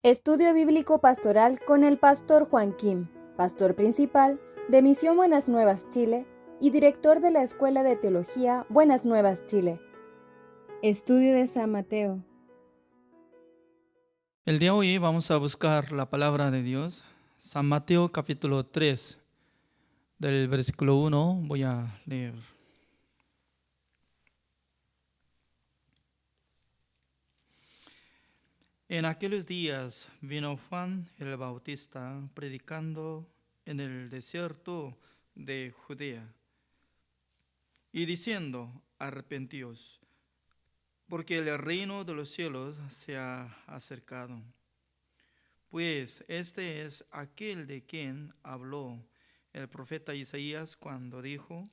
Estudio Bíblico Pastoral con el Pastor Juan Kim, Pastor Principal de Misión Buenas Nuevas Chile y Director de la Escuela de Teología Buenas Nuevas Chile. Estudio de San Mateo. El día de hoy vamos a buscar la palabra de Dios. San Mateo capítulo 3, del versículo 1, voy a leer. En aquellos días vino Juan el Bautista predicando en el desierto de Judea y diciendo: arrepentíos, porque el reino de los cielos se ha acercado. Pues este es aquel de quien habló el profeta Isaías cuando dijo: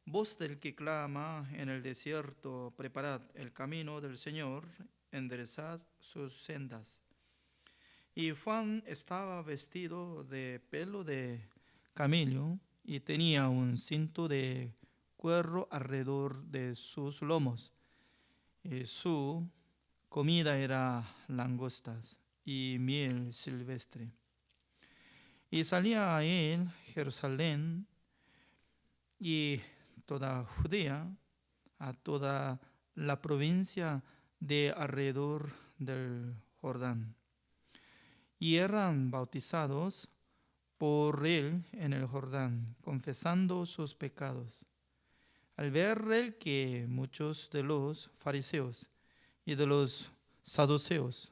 voz del que clama en el desierto, preparad el camino del Señor, enderezad sus sendas. Y Juan estaba vestido de pelo de camello y tenía un cinto de cuero alrededor de sus lomos. Y su comida era langostas y miel silvestre. Y salía a él Jerusalén y toda Judea, a toda la provincia de alrededor del Jordán. Y eran bautizados por él en el Jordán, confesando sus pecados. Al ver él que muchos de los fariseos y de los saduceos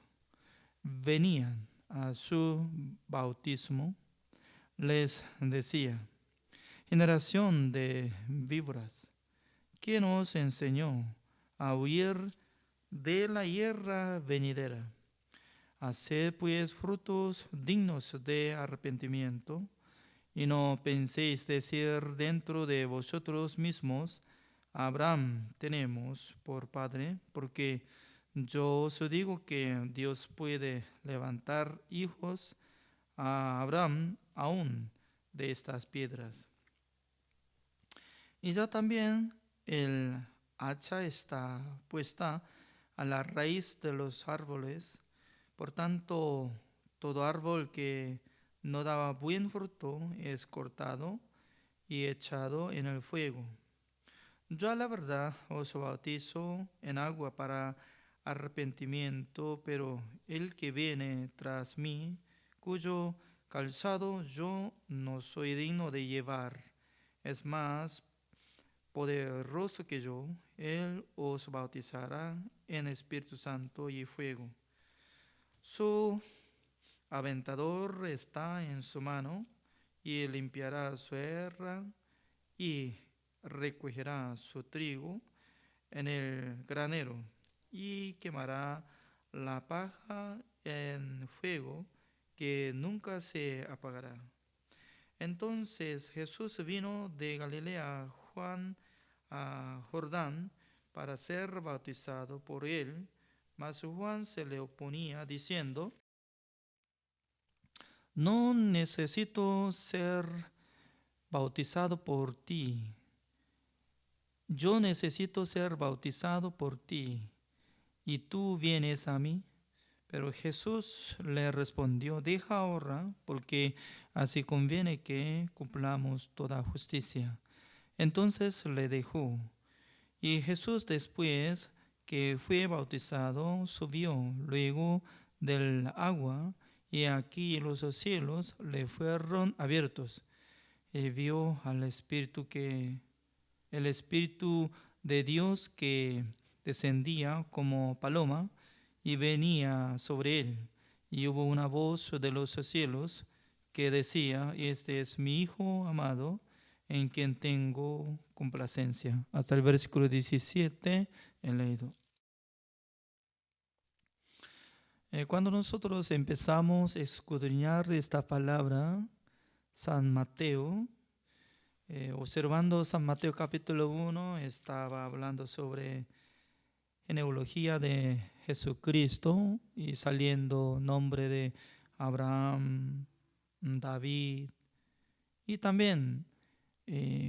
venían a su bautismo, les decía: generación de víboras, ¿quién os enseñó a huir de la ira venidera? Haced pues frutos dignos de arrepentimiento, y no penséis decir dentro de vosotros mismos: Abraham tenemos por padre, porque yo os digo que Dios puede levantar hijos a Abraham aún de estas piedras. Y ya también el hacha está puesta a la raíz de los árboles. Por tanto, todo árbol que no daba buen fruto es cortado y echado en el fuego. Yo a la verdad os bautizo en agua para arrepentimiento, pero el que viene tras mí, cuyo calzado yo no soy digno de llevar, es más poderoso que yo. Él os bautizará en Espíritu Santo y fuego. Su aventador está en su mano, y limpiará su erra y recogerá su trigo en el granero, y quemará la paja en fuego que nunca se apagará. Entonces Jesús vino de Galilea a Juan a Jordán para ser bautizado por él, mas Juan se le oponía diciendo: no necesito ser bautizado por ti. Yo necesito ser bautizado por ti, y tú vienes a mí. Pero Jesús le respondió: deja ahora, porque así conviene que cumplamos toda justicia. Entonces le dejó. Y Jesús, después que fue bautizado, subió luego del agua, y aquí los cielos le fueron abiertos. Y vio al el Espíritu de Dios que descendía como paloma y venía sobre él. Y hubo una voz de los cielos que decía: este es mi Hijo amado, en quien tengo complacencia. Hasta el versículo 17 he leído. Cuando nosotros empezamos a escudriñar esta palabra, San Mateo, observando San Mateo capítulo 1, estaba hablando sobre genealogía de Jesucristo y saliendo nombre de Abraham, David y también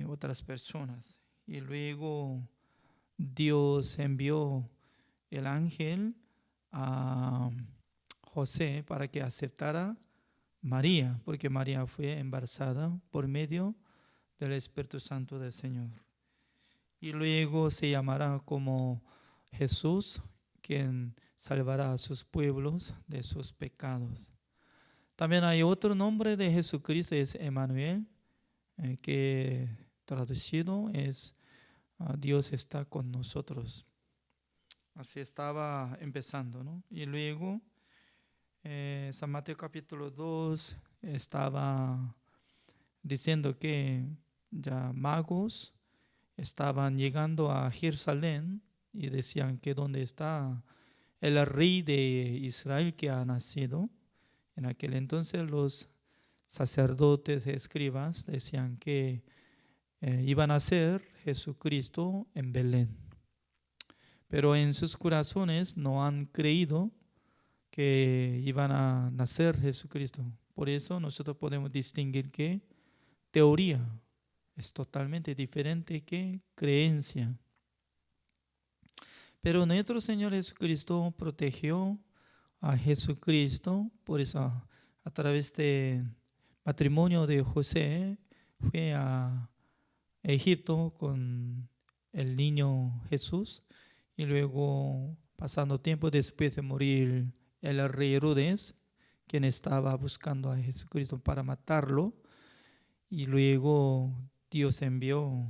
otras personas. Y luego Dios envió el ángel a José para que aceptara María, porque María fue embarazada por medio del Espíritu Santo del Señor. Y luego se llamará como Jesús, quien salvará a sus pueblos de sus pecados. También hay otro nombre de Jesucristo, es Emmanuel, que traducido es Dios está con nosotros. Así estaba empezando, ¿no? Y luego San Mateo capítulo 2 estaba diciendo que ya magos estaban llegando a Jerusalén y decían que dónde está el rey de Israel que ha nacido. En aquel entonces los sacerdotes y escribas decían que iban a ser Jesucristo en Belén. Pero en sus corazones no han creído que iban a nacer Jesucristo. Por eso nosotros podemos distinguir que teoría es totalmente diferente que creencia. Pero nuestro Señor Jesucristo protegió a Jesucristo, por eso a través del matrimonio de José fue a Egipto con el niño Jesús, y luego pasando tiempo después de morir el rey Herodes, quien estaba buscando a Jesucristo para matarlo, y luego Dios envió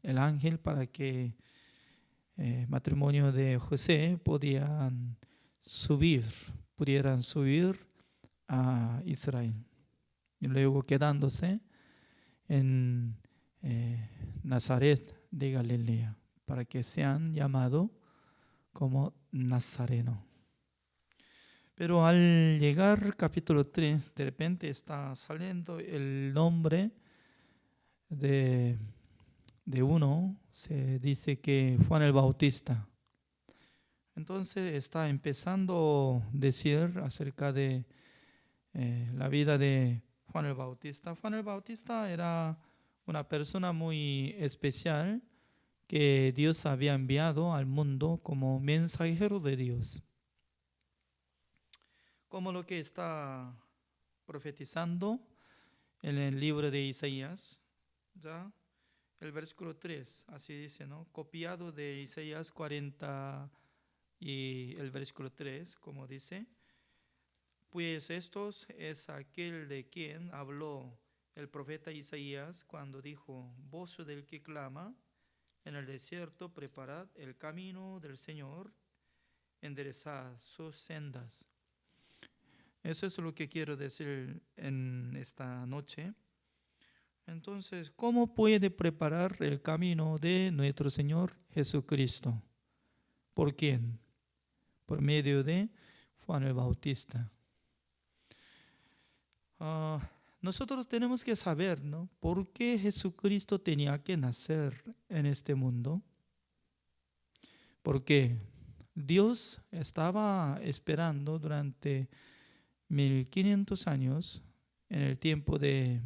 el ángel para que matrimonio de José pudieran subir a Israel, y luego quedándose en Nazaret de Galilea, para que sean llamados como nazareno. Pero al llegar capítulo 3, de repente está saliendo el nombre de uno, se dice que Juan el Bautista. Entonces está empezando a decir acerca de la vida de Juan el Bautista. Juan el Bautista era una persona muy especial que Dios había enviado al mundo como mensajero de Dios. Como lo que está profetizando en el libro de Isaías, ya el versículo 3, así dice, ¿no? Copiado de Isaías 40 y el versículo 3, como dice: pues estos es aquel de quien habló el profeta Isaías cuando dijo: voz del que clama en el desierto, preparad el camino del Señor, enderezad sus sendas. Eso es lo que quiero decir en esta noche. Entonces, ¿cómo puede preparar el camino de nuestro Señor Jesucristo? ¿Por quién? Por medio de Juan el Bautista. Nosotros tenemos que saber, ¿no?, por qué Jesucristo tenía que nacer en este mundo. Porque Dios estaba esperando durante 1500 años, en el tiempo de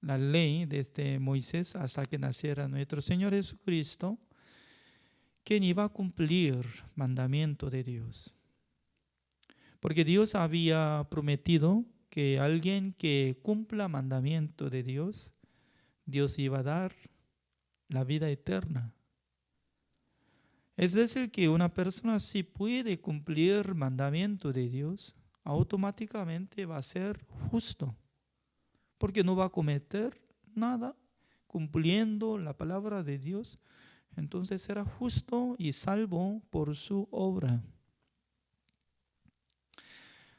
la ley desde Moisés hasta que naciera nuestro Señor Jesucristo, quien iba a cumplir mandamiento de Dios. Porque Dios había prometido que alguien que cumpla mandamiento de Dios, Dios iba a dar la vida eterna. Es decir, que una persona, si puede cumplir mandamiento de Dios, automáticamente va a ser justo, porque no va a cometer nada cumpliendo la palabra de Dios. Entonces será justo y salvo por su obra.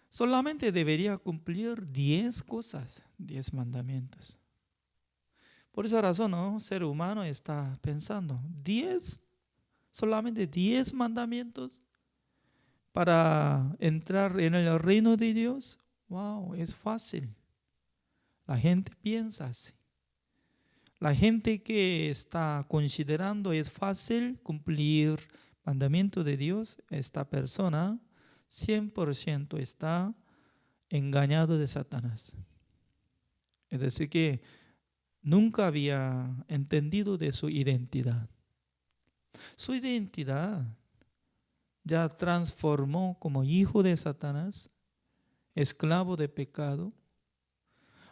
Solamente debería cumplir 10 cosas, 10 mandamientos. Por esa razón, ¿no?, ser humano está pensando, solamente 10 mandamientos para entrar en el reino de Dios. Wow, es fácil. La gente piensa así. La gente que está considerando es fácil cumplir mandamiento de Dios, esta persona 100% está engañado de Satanás. Es decir, que nunca había entendido de su identidad. Su identidad ya transformó como hijo de Satanás, esclavo de pecado,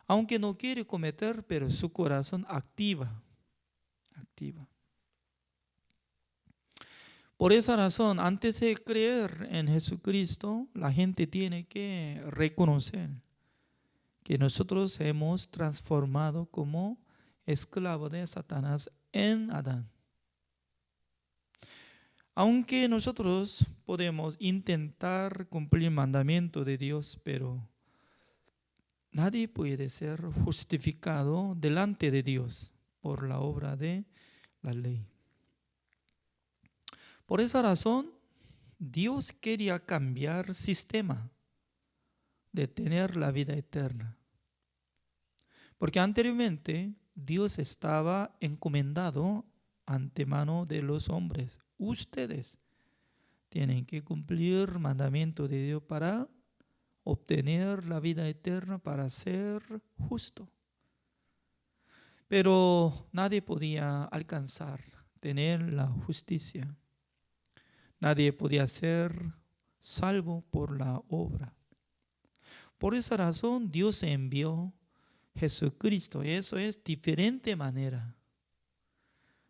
aunque no quiere cometer, pero su corazón activa. Por esa razón, antes de creer en Jesucristo, la gente tiene que reconocer que nosotros hemos transformado como esclavo de Satanás en Adán. Aunque nosotros podemos intentar cumplir el mandamiento de Dios, pero nadie puede ser justificado delante de Dios por la obra de la ley. Por esa razón, Dios quería cambiar el sistema de tener la vida eterna. Porque anteriormente Dios estaba encomendado antemano de los hombres. Ustedes tienen que cumplir el mandamiento de Dios para obtener la vida eterna, para ser justo. Pero nadie podía alcanzar, tener la justicia. Nadie podía ser salvo por la obra. Por esa razón Dios envió Jesucristo. Y eso es diferente manera.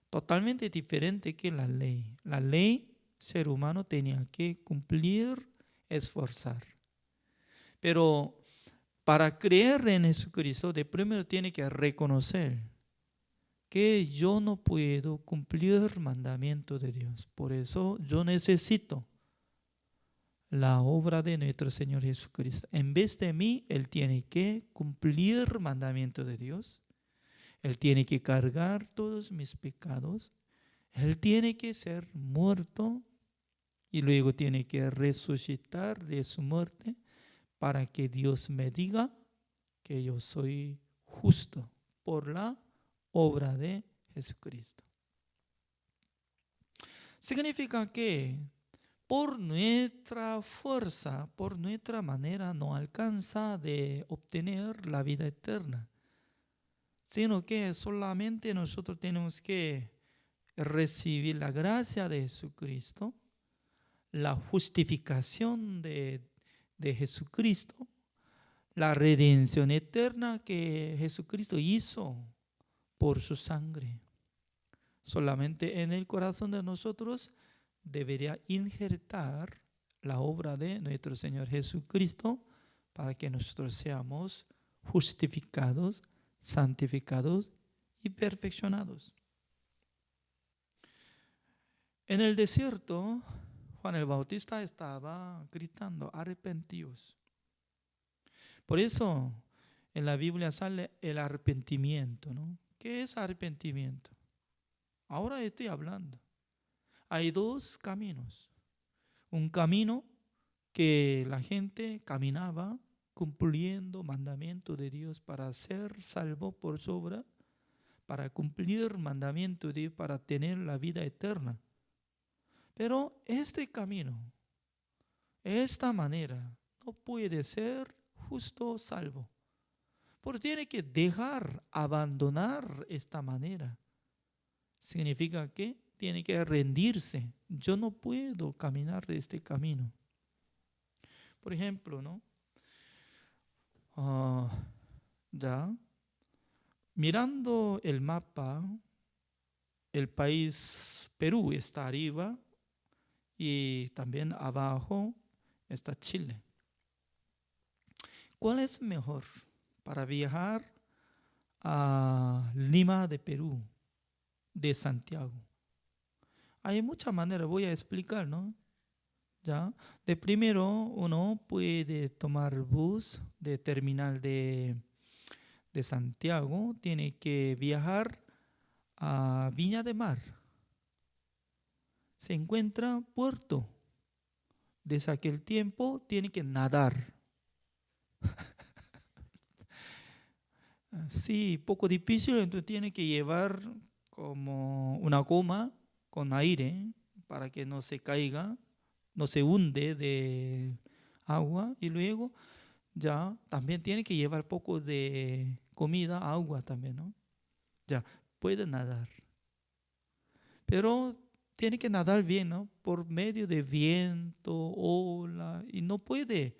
Totalmente diferente que la ley. La ley, ser humano tenía que cumplir, esforzar. Pero para creer en Jesucristo, de primero tiene que reconocer que yo no puedo cumplir el mandamiento de Dios. Por eso yo necesito la obra de nuestro Señor Jesucristo. En vez de mí, Él tiene que cumplir el mandamiento de Dios. Él tiene que cargar todos mis pecados. Él tiene que ser muerto y luego tiene que resucitar de su muerte para que Dios me diga que yo soy justo por la obra de Jesucristo. Significa que por nuestra fuerza, por nuestra manera, no alcanza de obtener la vida eterna, sino que solamente nosotros tenemos que recibir la gracia de Jesucristo, la justificación de Jesucristo, la redención eterna que Jesucristo hizo por su sangre. Solamente en el corazón de nosotros debería injertar la obra de nuestro Señor Jesucristo para que nosotros seamos justificados, santificados y perfeccionados. En el desierto, Juan el Bautista estaba gritando, arrepentíos. Por eso en la Biblia sale el arrepentimiento, ¿no? ¿Qué es arrepentimiento? Ahora estoy hablando. Hay dos caminos. Un camino que la gente caminaba cumpliendo mandamiento de Dios para ser salvo por su obra, para cumplir mandamiento de Dios, para tener la vida eterna. Pero este camino, esta manera, no puede ser justo o salvo. Porque tiene que dejar, abandonar esta manera. Significa que tiene que rendirse. Yo no puedo caminar de este camino. Por ejemplo, ¿no? Ya, mirando el mapa, el país Perú está arriba y también abajo está Chile. ¿Cuál es mejor para viajar a Lima de Perú, de Santiago? Hay muchas maneras, voy a explicar, ¿no? ¿Ya? De primero, uno puede tomar bus de terminal de Santiago, tiene que viajar a Viña de Mar. Se encuentra puerto. Desde aquel tiempo tiene que nadar. Sí, poco difícil, entonces tiene que llevar como una goma con aire para que no se caiga, no se hunde de agua, y luego ya también tiene que llevar poco de comida, agua también, ¿no? Ya, puede nadar. Pero tiene que nadar bien, ¿no? Por medio de viento, ola, y no puede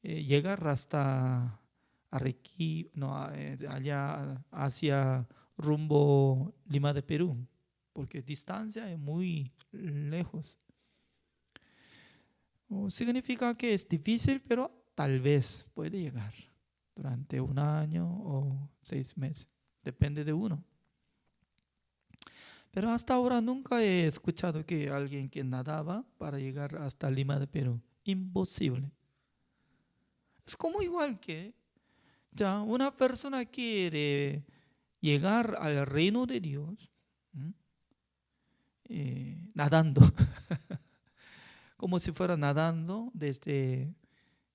llegar hasta Arequipa, no, allá hacia rumbo Lima de Perú, porque distancia es muy lejos. Significa que es difícil, pero tal vez puede llegar durante un año o 6 meses, depende de uno. Pero hasta ahora nunca he escuchado que alguien que nadaba para llegar hasta Lima de Perú. Imposible. Es como igual que ya una persona quiere llegar al reino de Dios nadando, como si fuera nadando desde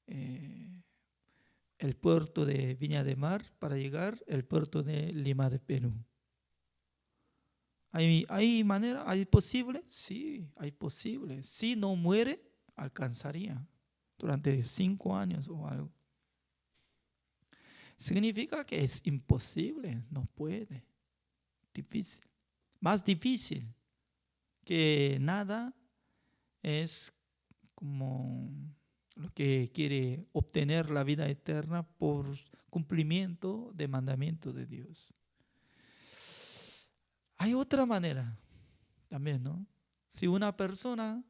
el puerto de Viña de Mar para llegar al puerto de Lima de Perú. ¿Hay manera? ¿Hay posible? Sí, hay posible. Si no muere, alcanzaría durante 5 años o algo. Significa que es imposible, no puede. Difícil. Más difícil que nada es como lo que quiere obtener la vida eterna por cumplimiento de mandamiento de Dios. Hay otra manera también, ¿no? Si una persona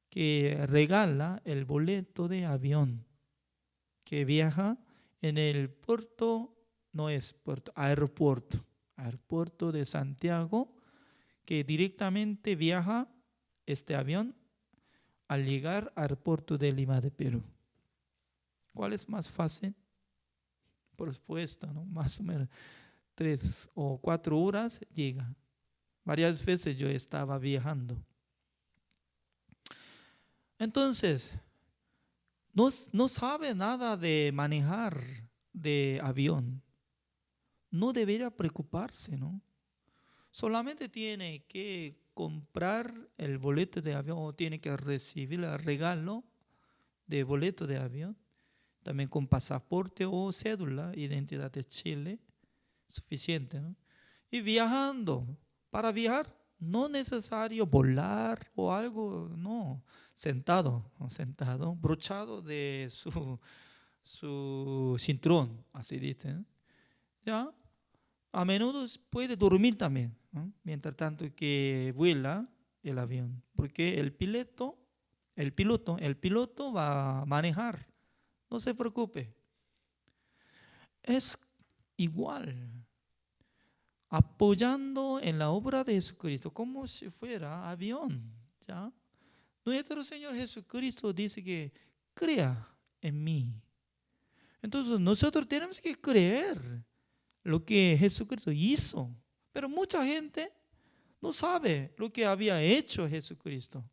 que regala el boleto de avión, que viaja en el puerto, no es puerto, aeropuerto de Santiago, que directamente viaja este avión al llegar al puerto de Lima de Perú. ¿Cuál es más fácil? Por supuesto, ¿no? Más o menos 3 o 4 horas llega. Varias veces yo estaba viajando. Entonces, no sabe nada de manejar de avión. No debería preocuparse, ¿no? Solamente tiene que comprar el boleto de avión o tiene que recibir el regalo de boleto de avión. También con pasaporte o cédula, identidad de Chile, suficiente, ¿no? Y viajando. Para viajar no es necesario volar o algo, no. Sentado, brochado de su cinturón, así dicen. Ya, a menudo puede dormir también, ¿no? Mientras tanto que vuela el avión, porque el piloto va a manejar. No se preocupe. Es igual, apoyando en la obra de Jesucristo, como si fuera avión, ¿ya? Nuestro Señor Jesucristo dice que crea en mí. Entonces nosotros tenemos que creer lo que Jesucristo hizo. Pero mucha gente no sabe lo que había hecho Jesucristo.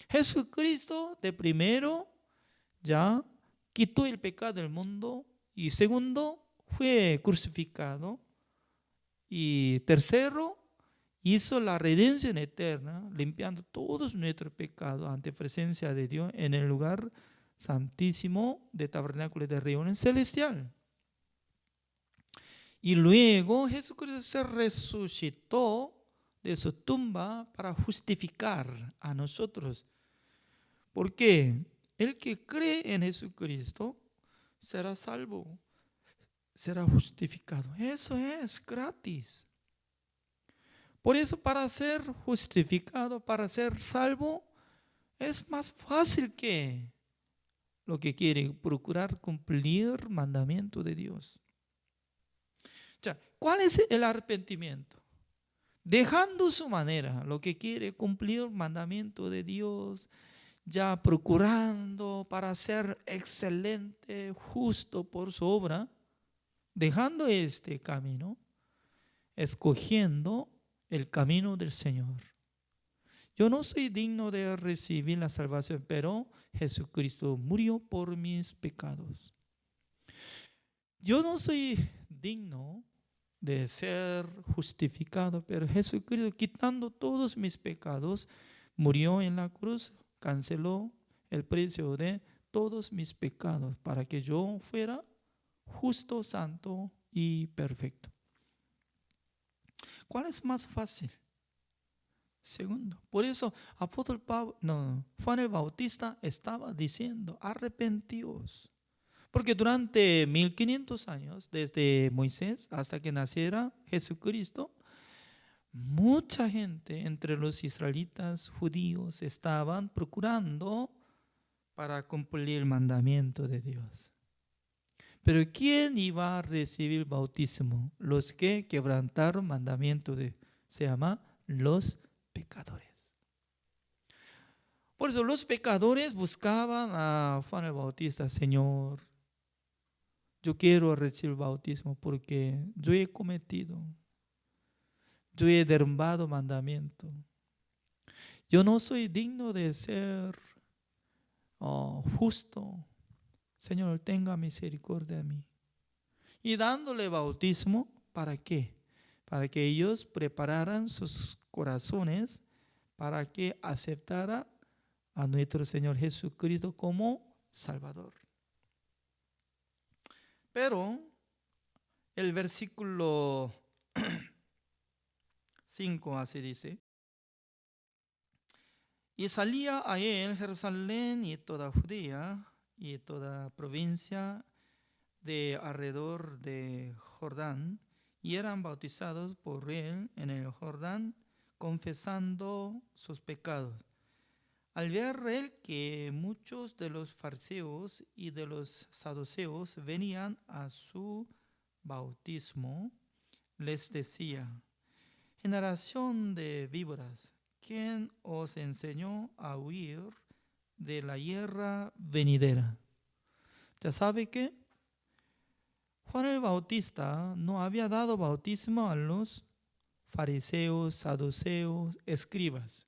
Jesucristo de primero ya quitó el pecado del mundo y segundo fue crucificado y tercero hizo la redención eterna limpiando todos nuestros pecados ante presencia de Dios en el lugar santísimo de tabernáculo de reunión celestial. Y luego Jesucristo se resucitó de su tumba para justificar a nosotros. Porque el que cree en Jesucristo será salvo, será justificado. Eso es gratis. Por eso para ser justificado, para ser salvo, es más fácil que lo que quiere procurar cumplir mandamiento de Dios. ¿Cuál es el arrepentimiento? Dejando su manera, lo que quiere cumplir mandamiento de Dios, ya procurando para ser excelente, justo por su obra, dejando este camino, escogiendo el camino del Señor. Yo no soy digno de recibir la salvación, pero Jesucristo murió por mis pecados. Yo no soy digno de ser justificado, pero Jesucristo, quitando todos mis pecados, murió en la cruz, canceló el precio de todos mis pecados para que yo fuera justo, santo y perfecto. ¿Cuál es más fácil? segundo. Por eso Juan el Bautista estaba diciendo, arrepentíos. Porque durante 1500 años, desde Moisés hasta que naciera Jesucristo, mucha gente entre los israelitas judíos estaban procurando para cumplir el mandamiento de Dios. Pero ¿quién iba a recibir el bautismo? Los que quebrantaron el mandamiento se llama los pecadores. Por eso los pecadores buscaban a Juan el Bautista, Señor, yo quiero recibir el bautismo porque yo he derrumbado mandamiento. Yo no soy digno de ser justo. Señor, tenga misericordia de mí. Y dándole bautismo, ¿para qué? Para que ellos prepararan sus corazones para que aceptara a nuestro Señor Jesucristo como Salvador. Pero el versículo 5 así dice: y salía a él Jerusalén y toda Judea y toda provincia de alrededor de Jordán, y eran bautizados por él en el Jordán, confesando sus pecados. Al ver él que muchos de los fariseos y de los saduceos venían a su bautismo, les decía: generación de víboras, ¿quién os enseñó a huir de la ira venidera? ¿Ya sabe qué? Juan el Bautista no había dado bautismo a los fariseos, saduceos, escribas,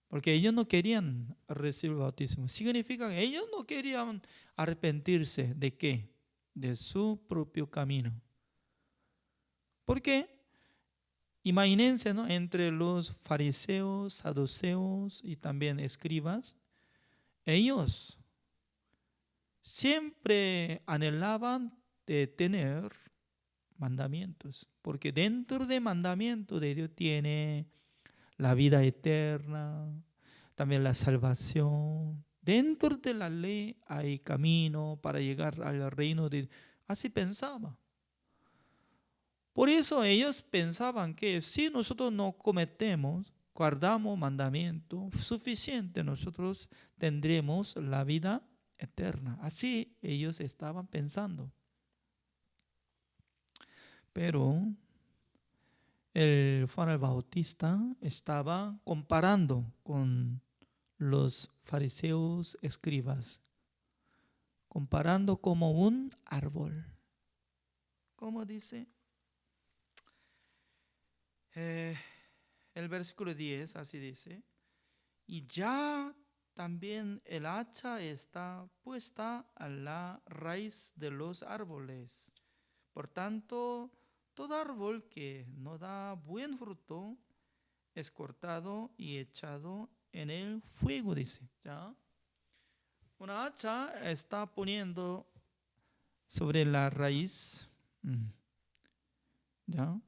porque ellos no querían recibir bautismo. Significa que ellos no querían arrepentirse de qué? De su propio camino. ¿Por qué? Imagínense, ¿no? Entre los fariseos, saduceos y también escribas, ellos siempre anhelaban de tener mandamientos, porque dentro del mandamiento de Dios tiene la vida eterna, también la salvación. Dentro de la ley hay camino para llegar al reino de Dios. Así pensaba. Por eso ellos pensaban que si nosotros no guardamos mandamiento suficiente, nosotros tendremos la vida eterna. Así ellos estaban pensando. Pero Juan el Bautista estaba comparando con los fariseos escribas, comparando como un árbol. ¿Cómo dice? El versículo 10 así dice: y ya también el hacha está puesta a la raíz de los árboles. Por tanto, todo árbol que no da buen fruto es cortado y echado en el fuego, dice. ¿Ya? Una hacha está poniendo sobre la raíz. ¿Ya?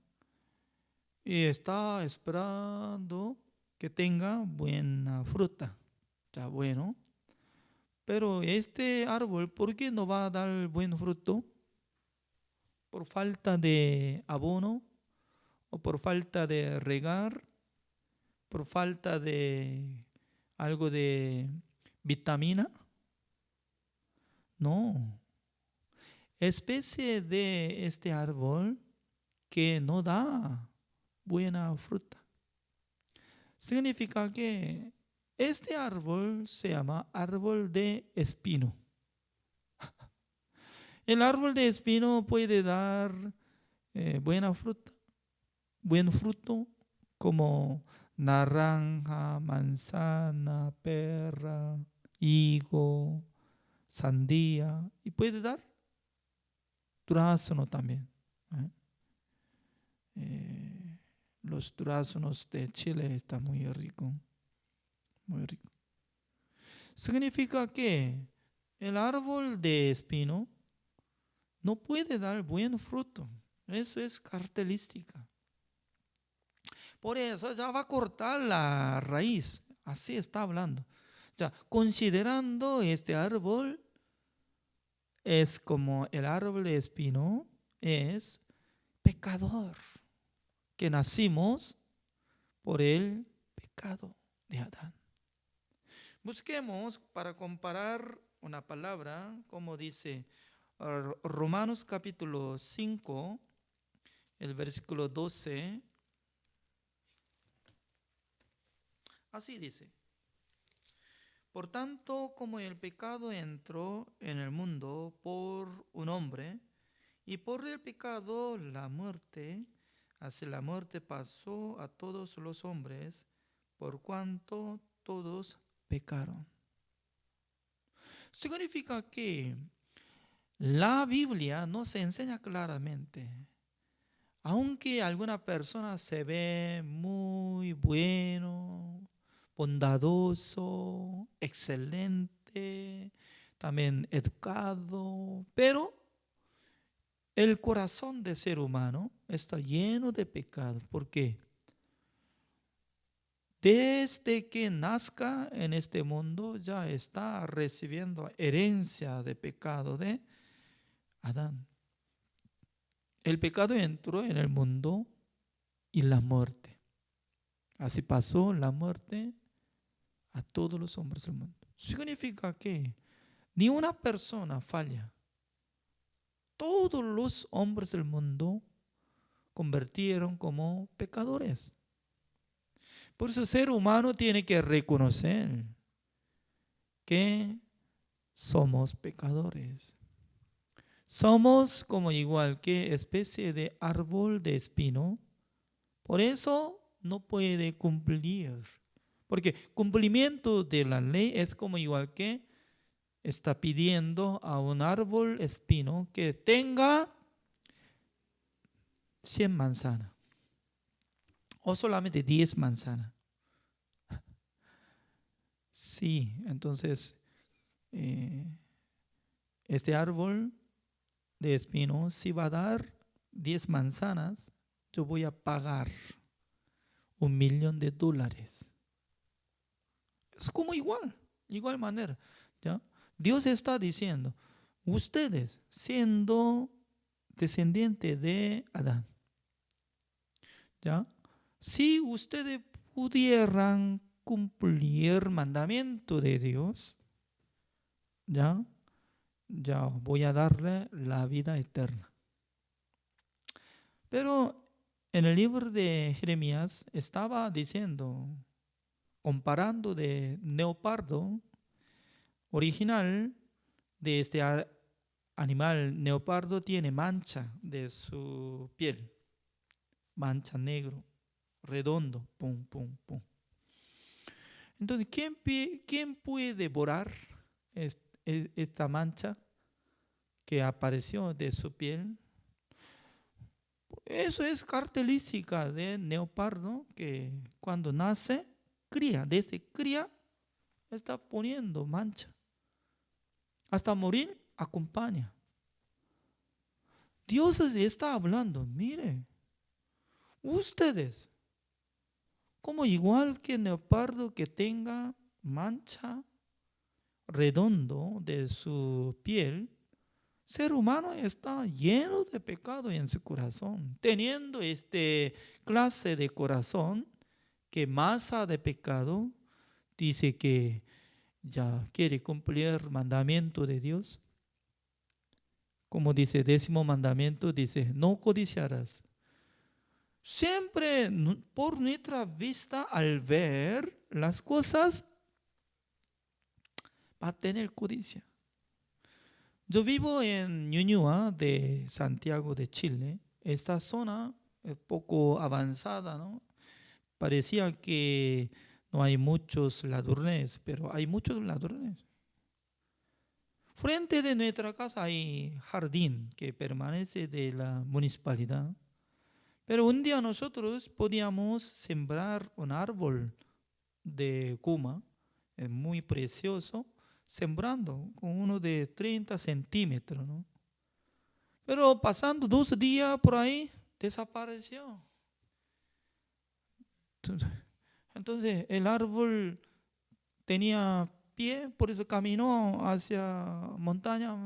Y está esperando que tenga buena fruta. Ya bueno. Pero este árbol, ¿por qué no va a dar buen fruto? ¿Por falta de abono? ¿O por falta de regar? ¿Por falta de algo de vitamina? No. Especie de este árbol que no da buena fruta. Significa que este árbol se llama árbol de espino. El árbol de espino puede dar buena fruta, buen fruto, como naranja, manzana, pera, higo, sandía, y puede dar durazno también. Los duraznos de Chile están muy ricos, muy rico. Significa que el árbol de espino no puede dar buen fruto. Eso es característica. Por eso ya va a cortar la raíz. Así está hablando. Ya, considerando este árbol es como el árbol de espino, es pecador, que nacimos por el pecado de Adán. Busquemos para comparar una palabra, como dice Romanos capítulo 5, el versículo 12. Así dice: por tanto, como el pecado entró en el mundo por un hombre, y por el pecado la muerte, así la muerte pasó a todos los hombres, por cuanto todos pecaron. Significa que la Biblia nos enseña claramente, aunque alguna persona se ve muy bueno, bondadoso, excelente, también educado, pero el corazón del ser humano está lleno de pecado. ¿Por qué? Desde que nazca en este mundo ya está recibiendo herencia de pecado de Adán. El pecado entró en el mundo y la muerte. Así pasó la muerte a todos los hombres del mundo. Significa que ni una persona falla. Todos los hombres del mundo convirtieron como pecadores. Por eso el ser humano tiene que reconocer que somos pecadores. Somos como igual que especie de árbol de espino. Por eso no puede cumplir. Porque cumplimiento de la ley es como igual que está pidiendo a un árbol espino que tenga 100 manzanas o solamente 10 manzanas. Sí, entonces este árbol de espino, si va a dar 10 manzanas, yo voy a pagar $1,000,000. Es como igual manera, ¿ya? Dios está diciendo, ustedes siendo descendientes de Adán, ¿ya? Si ustedes pudieran cumplir mandamiento de Dios, ya voy a darle la vida eterna. Pero en el libro de Jeremías estaba diciendo, comparando de leopardo original, de este animal leopardo tiene mancha de su piel, mancha negro, redondo, pum, pum, pum. Entonces, ¿quién puede devorar esta mancha que apareció de su piel? Eso es característica de leopardo, que cuando nace, desde cría, está poniendo mancha. Hasta morir acompaña. Dios está hablando, mire, ustedes, como igual que el leopardo que tenga mancha redondo de su piel, ser humano está lleno de pecado en su corazón. Teniendo este clase de corazón, que masa de pecado, dice que ya quiere cumplir el mandamiento de Dios. Como dice 10º mandamiento, dice, no codiciarás. Siempre por nuestra vista, al ver las cosas, va a tener codicia. Yo vivo en Ñuñoa de Santiago de Chile. Esta zona es poco avanzada, ¿no? Parecía que no hay muchos ladrones, pero hay muchos ladrones. Frente de nuestra casa hay jardín que permanece de la municipalidad. Pero un día nosotros podíamos sembrar un árbol de cuma, es muy precioso, sembrando con uno de 30 centímetros, ¿no? Pero pasando 2 días por ahí, desapareció. Entonces el árbol tenía pie, por eso caminó hacia montaña.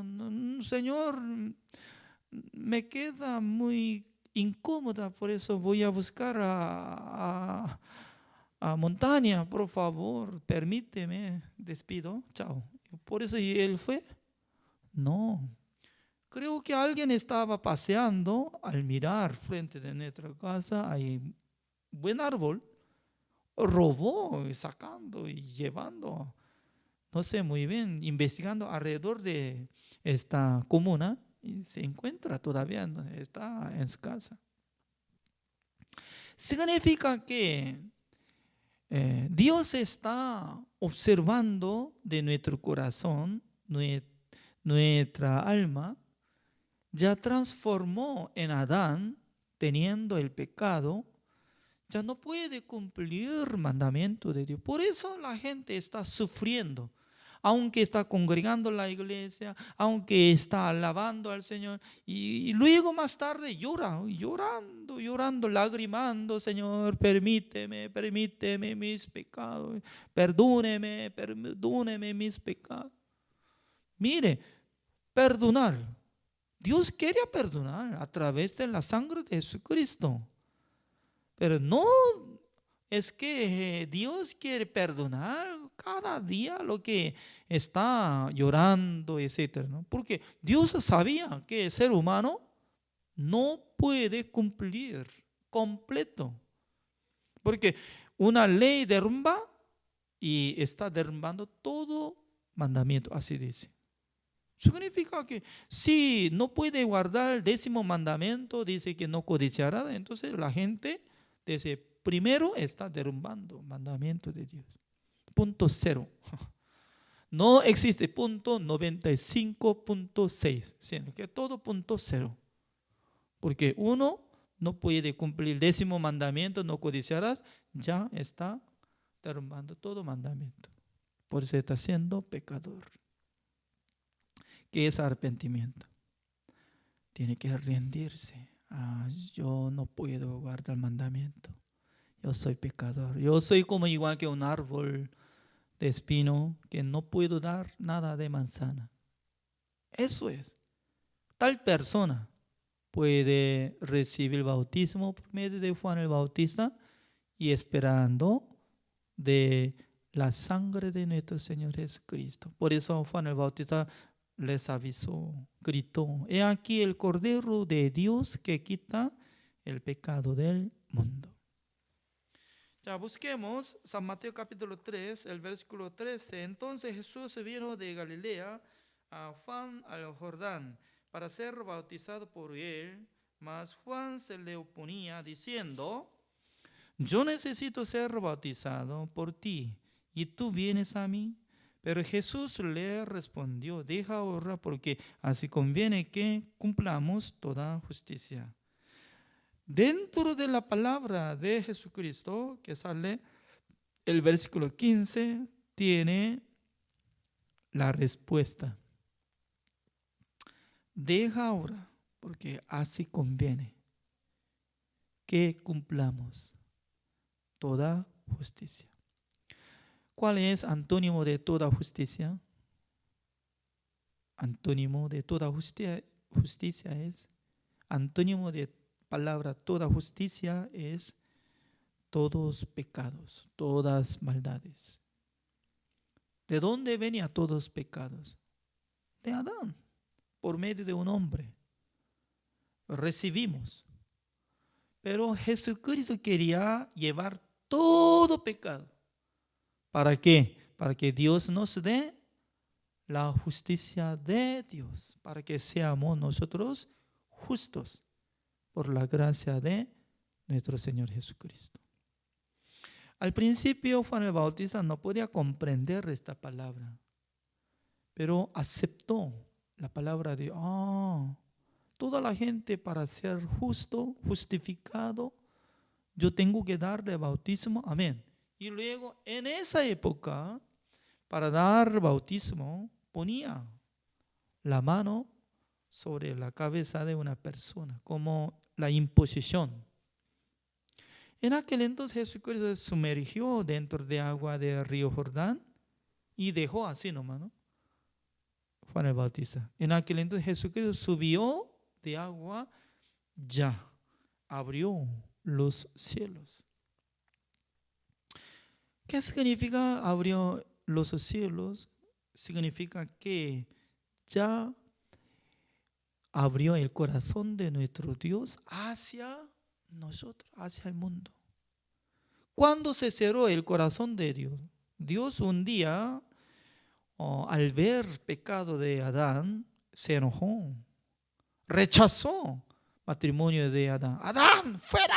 Señor, me queda muy incómoda, por eso voy a buscar a montaña, por favor, permíteme, despido, chao. Por eso ¿y él fue? No. Creo que alguien estaba paseando al mirar frente de nuestra casa, hay buen árbol, robó, sacando y llevando, no sé muy bien, investigando alrededor de esta comuna y se encuentra todavía, ¿no? Está en su casa. Significa que Dios está observando de nuestro corazón, nuestra alma, ya transformó en Adán, teniendo el pecado, ya no puede cumplir el mandamiento de Dios. Por eso la gente está sufriendo. Aunque está congregando la iglesia, aunque está alabando al Señor, y luego más tarde llora, llorando, lagrimando, Señor, permíteme mis pecados, perdóneme mis pecados. Mire, perdonar. Dios quería perdonar a través de la sangre de Jesucristo. Pero no es que Dios quiere perdonar cada día lo que está llorando, etcétera, ¿no? Porque Dios sabía que el ser humano no puede cumplir completo. Porque una ley derrumba y está derrumbando todo mandamiento, así dice. Significa que si no puede guardar el 10º mandamiento, dice que no codiciará, entonces la gente dice, primero está derrumbando el mandamiento de Dios. Punto 0. No existe punto 95.6, sino que todo punto 0. Porque uno no puede cumplir el 10º mandamiento, no codiciarás, ya está derrumbando todo mandamiento. Por eso está siendo pecador. ¿Qué es arrepentimiento? Tiene que rendirse. Yo no puedo guardar el mandamiento. Yo soy pecador. Yo soy como igual que un árbol de espino que no puedo dar nada de manzana. Eso es. Tal persona puede recibir el bautismo por medio de Juan el Bautista y esperando de la sangre de nuestro Señor Jesucristo. Por eso Juan el Bautista les avisó, gritó, he aquí el Cordero de Dios que quita el pecado del mundo. Ya busquemos San Mateo capítulo 3, el versículo 13. Entonces Jesús vino de Galilea a Juan al Jordán para ser bautizado por él, mas Juan se le oponía diciendo, yo necesito ser bautizado por ti, ¿y tú vienes a mí? Pero Jesús le respondió, deja ahora porque así conviene que cumplamos toda justicia. Dentro de la palabra de Jesucristo, que sale el versículo 15, tiene la respuesta. Deja ahora porque así conviene que cumplamos toda justicia. ¿Cuál es antónimo de toda justicia? Antónimo de toda justicia es, antónimo de palabra toda justicia es todos pecados, todas maldades. ¿De dónde venían todos pecados? De Adán, por medio de un hombre. Recibimos. Pero Jesucristo quería llevar todo pecado. ¿Para qué? Para que Dios nos dé la justicia de Dios, para que seamos nosotros justos por la gracia de nuestro Señor Jesucristo. Al principio Juan el Bautista no podía comprender esta palabra, pero aceptó la palabra de toda la gente para ser justo, justificado, yo tengo que darle bautismo, amén. Y luego en esa época, para dar bautismo, ponía la mano sobre la cabeza de una persona, como la imposición. En aquel entonces Jesucristo se sumergió dentro de agua del río Jordán y dejó así nomás, ¿no? Juan el Bautista. En aquel entonces Jesucristo subió de agua, ya abrió los cielos. ¿Qué significa abrió los cielos? Significa que ya abrió el corazón de nuestro Dios hacia nosotros, hacia el mundo. ¿Cuándo se cerró el corazón de Dios? Dios un día, al ver el pecado de Adán, se enojó, rechazó el matrimonio de Adán. ¡Adán, fuera!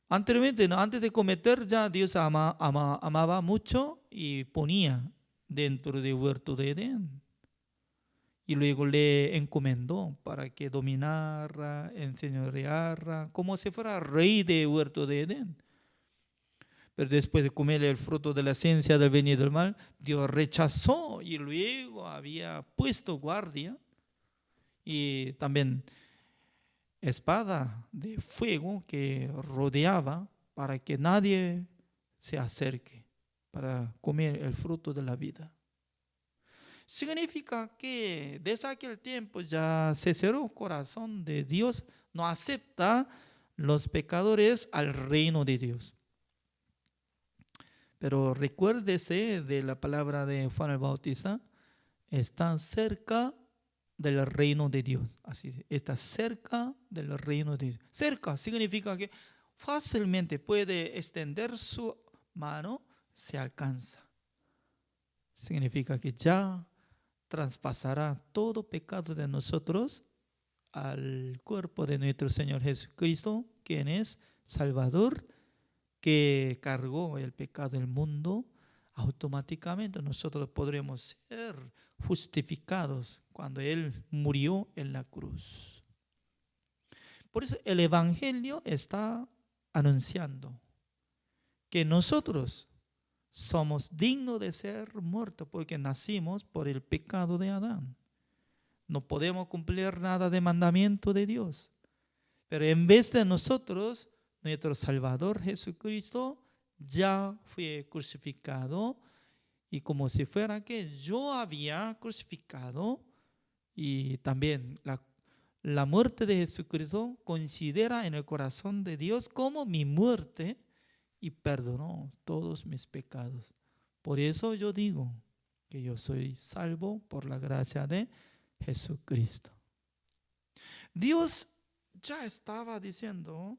Anteriormente, ¿no? Antes de cometer, ya Dios amaba mucho y ponía dentro del huerto de Edén. Y luego le encomendó para que dominara, enseñoreara, como si fuera rey del huerto de Edén. Pero después de comer el fruto de la ciencia del bien y del mal, Dios rechazó y luego había puesto guardia y también espada de fuego que rodeaba para que nadie se acerque para comer el fruto de la vida. Significa que desde aquel tiempo ya se cerró el corazón de Dios, no acepta los pecadores al reino de Dios. Pero recuérdese de la palabra de Juan el Bautista, está cerca del reino de Dios. Así, está cerca del reino de Dios. Cerca significa que fácilmente puede extender su mano, se alcanza. Significa que ya traspasará todo pecado de nosotros al cuerpo de nuestro Señor Jesucristo, quien es Salvador, que cargó el pecado del mundo. Automáticamente nosotros podremos ser justificados cuando Él murió en la cruz. Por eso el Evangelio está anunciando que nosotros somos dignos de ser muertos porque nacimos por el pecado de Adán. No podemos cumplir nada de mandamiento de Dios. Pero en vez de nosotros, nuestro Salvador Jesucristo ya fue crucificado. Y como si fuera que yo había crucificado, y también la muerte de Jesucristo considera en el corazón de Dios como mi muerte y perdonó todos mis pecados. Por eso yo digo que yo soy salvo por la gracia de Jesucristo. Dios ya estaba diciendo,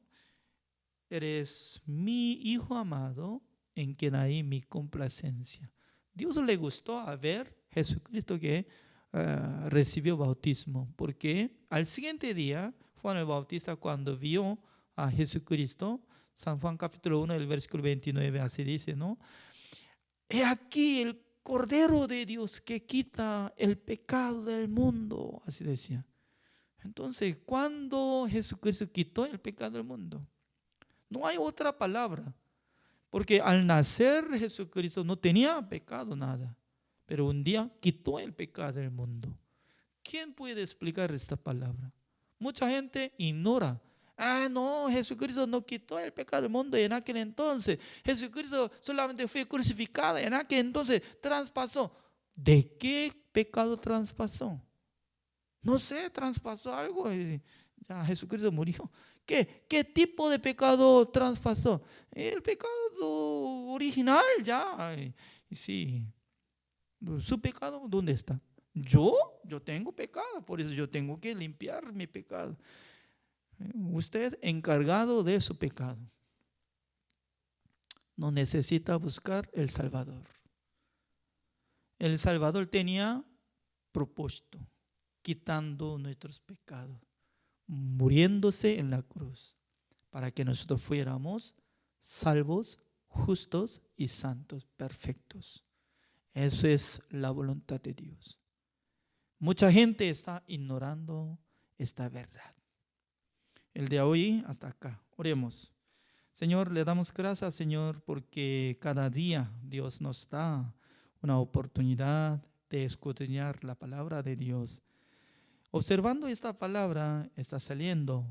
eres mi hijo amado en quien hay mi complacencia. Dios le gustó a ver Jesucristo que recibió bautismo, porque al siguiente día Juan el Bautista, cuando vio a Jesucristo, San Juan capítulo 1, el versículo 29, así dice, ¿no? He aquí el Cordero de Dios que quita el pecado del mundo, así decía. Entonces, ¿cuándo Jesucristo quitó el pecado del mundo? No hay otra palabra, porque al nacer Jesucristo no tenía pecado nada, pero un día quitó el pecado del mundo. ¿Quién puede explicar esta palabra? Mucha gente ignora. No, Jesucristo no quitó el pecado del mundo en aquel entonces. Jesucristo solamente fue crucificado en aquel entonces, traspasó. ¿De qué pecado traspasó? No sé, traspasó algo y ya Jesucristo murió. ¿Qué tipo de pecado traspasó? El pecado original ya. Sí, su pecado, ¿dónde está? Yo tengo pecado, por eso yo tengo que limpiar mi pecado. Usted encargado de su pecado. No necesita buscar el Salvador. El Salvador tenía propósito, quitando nuestros pecados, muriéndose en la cruz, para que nosotros fuéramos salvos, justos y santos, perfectos. Eso es la voluntad de Dios. Mucha gente está ignorando esta verdad. El de hoy hasta acá. Oremos. Señor, le damos gracias, Señor, porque cada día Dios nos da una oportunidad de escudriñar la palabra de Dios. Observando esta palabra está saliendo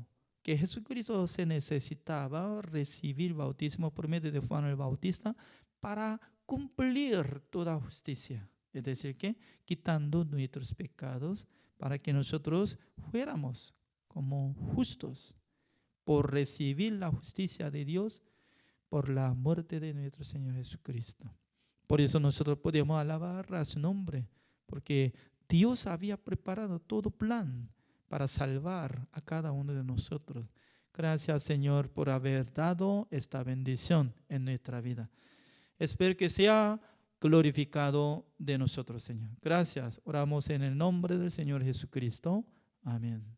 que Jesucristo se necesitaba recibir bautismo por medio de Juan el Bautista para cumplir toda justicia. Es decir, que quitando nuestros pecados para que nosotros fuéramos como justos por recibir la justicia de Dios por la muerte de nuestro Señor Jesucristo. Por eso nosotros podemos alabar a su nombre, porque Dios había preparado todo plan para salvar a cada uno de nosotros. Gracias, Señor, por haber dado esta bendición en nuestra vida. Espero que sea glorificado de nosotros, Señor. Gracias. Oramos en el nombre del Señor Jesucristo. Amén.